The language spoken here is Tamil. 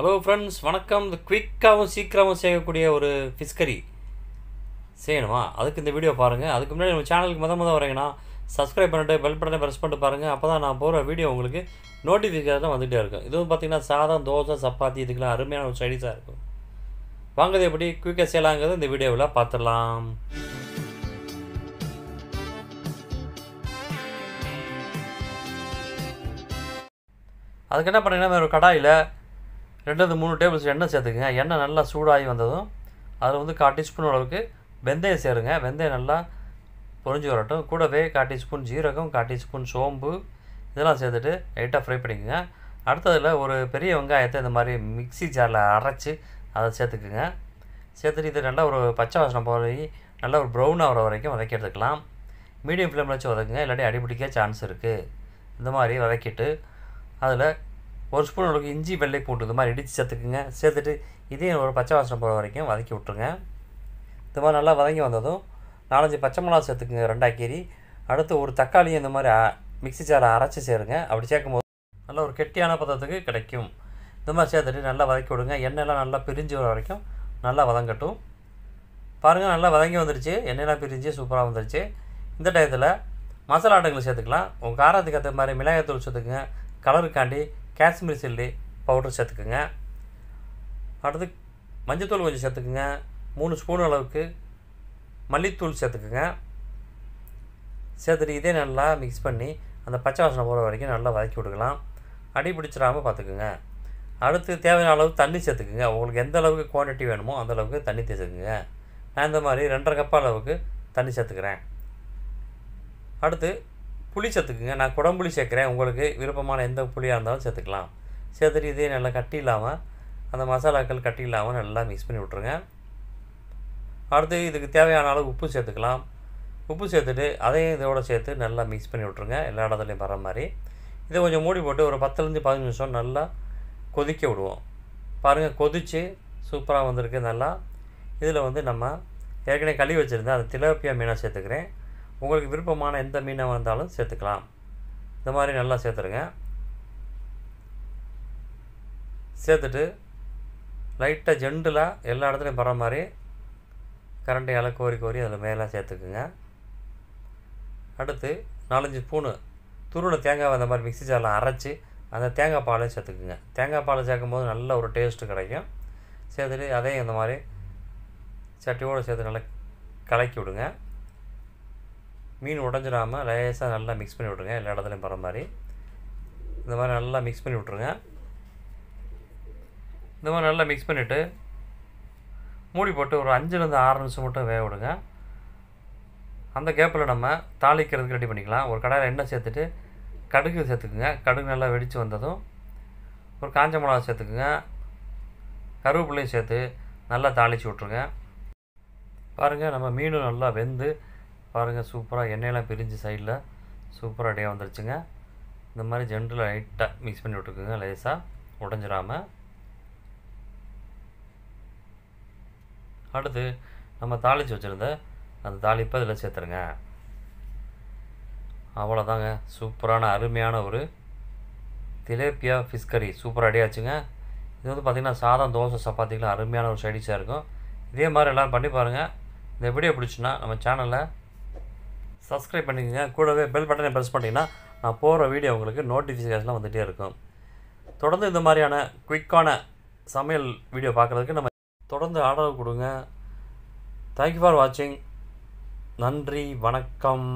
ஹலோ ஃப்ரெண்ட்ஸ், வணக்கம். இந்த குயிக்காகவும் சீக்கிரமாக செய்யக்கூடிய ஒரு ஃபிஷ் கறி செய்யணுமா? அதுக்கு இந்த வீடியோ பாருங்கள். அதுக்கு முன்னாடி நம்ம சேனலுக்கு முத வரீங்கன்னா சப்ஸ்கிரைப் பண்ணிட்டு பெல் பட்டனை ப்ரெஸ் பண்ணிட்டு பாருங்கள். அப்போ தான் நான் போகிற வீடியோ உங்களுக்கு நோட்டிஃபிகேஷன் வந்துகிட்டே இருக்கும். இதுவும் பார்த்திங்கன்னா சாதம், தோசை, சப்பாத்தி இதுக்கெல்லாம் அருமையான ஒரு சைடிஷாக இருக்கும். வாங்குறது எப்படி குயிக்காக செய்யலாங்கிறது இந்த வீடியோவில் பார்த்துடலாம். அதுக்கு என்ன பண்ணுறீங்கன்னா, ஒரு கடாயில் 2-3 டேபிள் ஸ்பூன் எண்ணெய் சேர்த்துக்குங்க. எண்ணெய் நல்லா சூடாகி வந்ததும் அதில் வந்து 1/4 டீஸ்பூன் அளவுக்கு வெந்தயம் சேருங்க. வெந்தயம் நல்லா பொரிஞ்சு வரட்டும். கூடவே 1/4 டீஸ்பூன் ஜீரகம், 1/4 டீஸ்பூன் சோம்பு இதெல்லாம் சேர்த்துட்டு லைட்டாக ஃப்ரை பண்ணிக்கோங்க. அடுத்ததில் ஒரு பெரிய வெங்காயத்தை இந்த மாதிரி மிக்ஸி ஜாரில் அரைச்சி அதை சேர்த்துக்குங்க. சேர்த்துட்டு இது நல்லா ஒரு பச்சை வாசனை போய் நல்லா ஒரு ப்ரௌன் ஆகிற வரைக்கும் வதக்கி எடுத்துக்கலாம். மீடியம் ஃப்ளேமில் வச்சு வதக்குங்க, இல்லாட்டி அடிபிடிக்க சான்ஸ் இருக்குது. இந்த மாதிரி வதக்கிட்டு அதில் 1 ஸ்பூன் அளவுக்கு இஞ்சி, வெள்ளை பூண்டு இந்த மாதிரி இடித்து சேர்த்துக்குங்க. சேர்த்துட்டு இதையும் ஒரு பச்சை வாசனை போகிற வரைக்கும் வதக்கி விட்ருங்க. இந்த மாதிரி நல்லா வதங்கி வந்ததும் 4-5 பச்சை மிளகா சேர்த்துக்குங்க, 2 கீரி. அடுத்து ஒரு தக்காளியும் இந்த மாதிரி மிக்ஸி ஜாரில் அரைச்சி சேருங்க. அப்படி சேர்க்கும்போது நல்ல ஒரு கெட்டியான பதத்துக்கு கிடைக்கும். இந்த மாதிரி சேர்த்துட்டு நல்லா வதக்கி விடுங்க. எண்ணெயெல்லாம் நல்லா பிரிஞ்சு வர வரைக்கும் நல்லா வதங்கட்டும். பாருங்கள், நல்லா வதங்கி வந்துடுச்சு. எண்ணெயெல்லாம் பிரிஞ்சு சூப்பராக வந்துடுச்சு. இந்த டயத்தில் மசாலா ஆட்டுங்களை சேர்த்துக்கலாம். உங்கள் காரத்துக்கு ஏற்ற மாதிரி மிளகாய்த்தூள் சேர்த்துக்குங்க. கலருக்காண்டி காஷ்மீரி சில்லி பவுடர் சேர்த்துக்குங்க. அடுத்து மஞ்சத்தூள் கொஞ்சம் சேர்த்துக்குங்க. 3 ஸ்பூன் அளவுக்கு மல்லித்தூள் சேர்த்துக்குங்க. சேர்த்துட்டு இதே நல்லா மிக்ஸ் பண்ணி அந்த பச்சை வாசனை போகிற வரைக்கும் நல்லா வதக்கி விட்டுக்கலாம். அடி பிடிச்சிடாமல் பார்த்துக்குங்க. அடுத்து தேவையான அளவு தண்ணி சேர்த்துக்குங்க. உங்களுக்கு எந்த அளவுக்கு குவான்டிட்டி வேணுமோ அந்த அளவுக்கு தண்ணி சேர்த்துக்குங்க. நான் இந்த மாதிரி 2.5 கப் அளவுக்கு தண்ணி சேர்த்துக்கிறேன். அடுத்து புளி சேர்த்துக்குங்க. நான் குடம்புளி சேர்க்குறேன். உங்களுக்கு விருப்பமான எந்த புளியாக இருந்தாலும் சேர்த்துக்கலாம். சேர்த்துட்டு இதே நல்லா கட்டி இல்லாமல் அந்த மசாலாக்கள் கட்டி இல்லாமல் நல்லா மிக்ஸ் பண்ணி விட்ருங்க. அடுத்து இதுக்கு தேவையான அளவு உப்பு சேர்த்துக்கலாம். உப்பு சேர்த்துட்டு அதையும் இதோடு சேர்த்து நல்லா மிக்ஸ் பண்ணி விட்ருங்க, எல்லா இடத்துலையும் வர மாதிரி. இதை கொஞ்சம் மூடி போட்டு ஒரு 10-15 நிமிஷம் நல்லா கொதிக்க விடுவோம். பாருங்கள், கொதித்து சூப்பராக வந்திருக்கு நல்லா. இதில் வந்து நம்ம ஏற்கனவே கழுவி வச்சுருந்தேன் அந்த திலேப்பியா மீனை சேர்த்துக்கிறேன். உங்களுக்கு விருப்பமான எந்த மீனாக வந்தாலும் சேர்த்துக்கலாம். இந்த மாதிரி நல்லா சேர்த்துருங்க. சேர்த்துட்டு லைட்டாக ஜென்டிலாக எல்லா இடத்துலையும் படுற மாதிரி கரண்டையால் கோரி அதில் மேலே சேர்த்துக்குங்க. அடுத்து 4-5 ஸ்பூனு துருவன தேங்காய் அந்த மாதிரி மிக்ஸி ஜாரில் அரைச்சி அந்த தேங்காய் பாலையும் சேர்த்துக்குங்க. தேங்காய் பாலை சேர்க்கும்போது நல்ல ஒரு டேஸ்ட்டு கிடைக்கும். சேர்த்துட்டு அதையும் இந்த மாதிரி சட்டியோடு சேர்த்து நல்லா கலக்கி விடுங்க. மீன் உடஞ்சிடாமல் லேசாக நல்லா மிக்ஸ் பண்ணி விட்ருங்க, எல்லா இடத்துலையும் போகிற மாதிரி. இந்த மாதிரி நல்லா மிக்ஸ் பண்ணி விட்ருங்க. இந்த மாதிரி நல்லா மிக்ஸ் பண்ணிவிட்டு மூடி போட்டு ஒரு 5-6 நிமிஷம் மட்டும் வேக விடுங்க. அந்த கேப்பில் நம்ம தாளிக்கிறதுக்கு ரெடி பண்ணிக்கலாம். ஒரு கடாயில் எண்ணெய் சேர்த்துட்டு கடுகு சேர்த்துக்குங்க. கடுகு நல்லா வெடித்து வந்ததும் ஒரு காஞ்ச மிளகா சேர்த்துக்குங்க. கருவேப்பிலையும் சேர்த்து நல்லா தாளித்து விட்ருங்க. பாருங்கள், நம்ம மீனும் நல்லா வெந்து பாருங்கள் சூப்பராக எண்ணெயெல்லாம் பிரிஞ்சு சைடில் சூப்பராக ரெடியாக வந்துருச்சுங்க. இந்த மாதிரி ஜென்டில் லைட்டாக மிக்ஸ் பண்ணி விட்டுக்குங்க, லேசாக உடஞ்சிடாமல். அடுத்து நம்ம தாளித்து வச்சுருந்த அந்த தாளிப்பை இதில் சேர்த்துருங்க. அவ்வளோதாங்க, சூப்பரான அருமையான ஒரு திலேப்பியா ஃபிஷ் கறி சூப்பராக ரெடியாச்சுங்க. இது வந்து பார்த்திங்கன்னா சாதம், தோசை, சப்பாத்திக்கெலாம் அருமையான ஒரு சைடிஷாக இருக்கும். இதே மாதிரி எல்லோரும் பண்ணி பாருங்கள். இந்த வீடியோ பிடிச்சுன்னா நம்ம சேனலை சப்ஸ்கிரைப் பண்ணிக்கோங்க. கூடவே பெல் பட்டனை ப்ரெஸ் பண்ணிங்கன்னா நான் போகிற வீடியோ உங்களுக்கு நோட்டிஃபிகேஷன்லாம் வந்துகிட்டே இருக்கும். தொடர்ந்து இந்த மாதிரியான குயிக்கான சமையல் வீடியோ பார்க்குறதுக்கு நம்ம தொடர்ந்து ஆதரவு கொடுங்க. தேங்க்யூ ஃபார் வாட்சிங். நன்றி, வணக்கம்.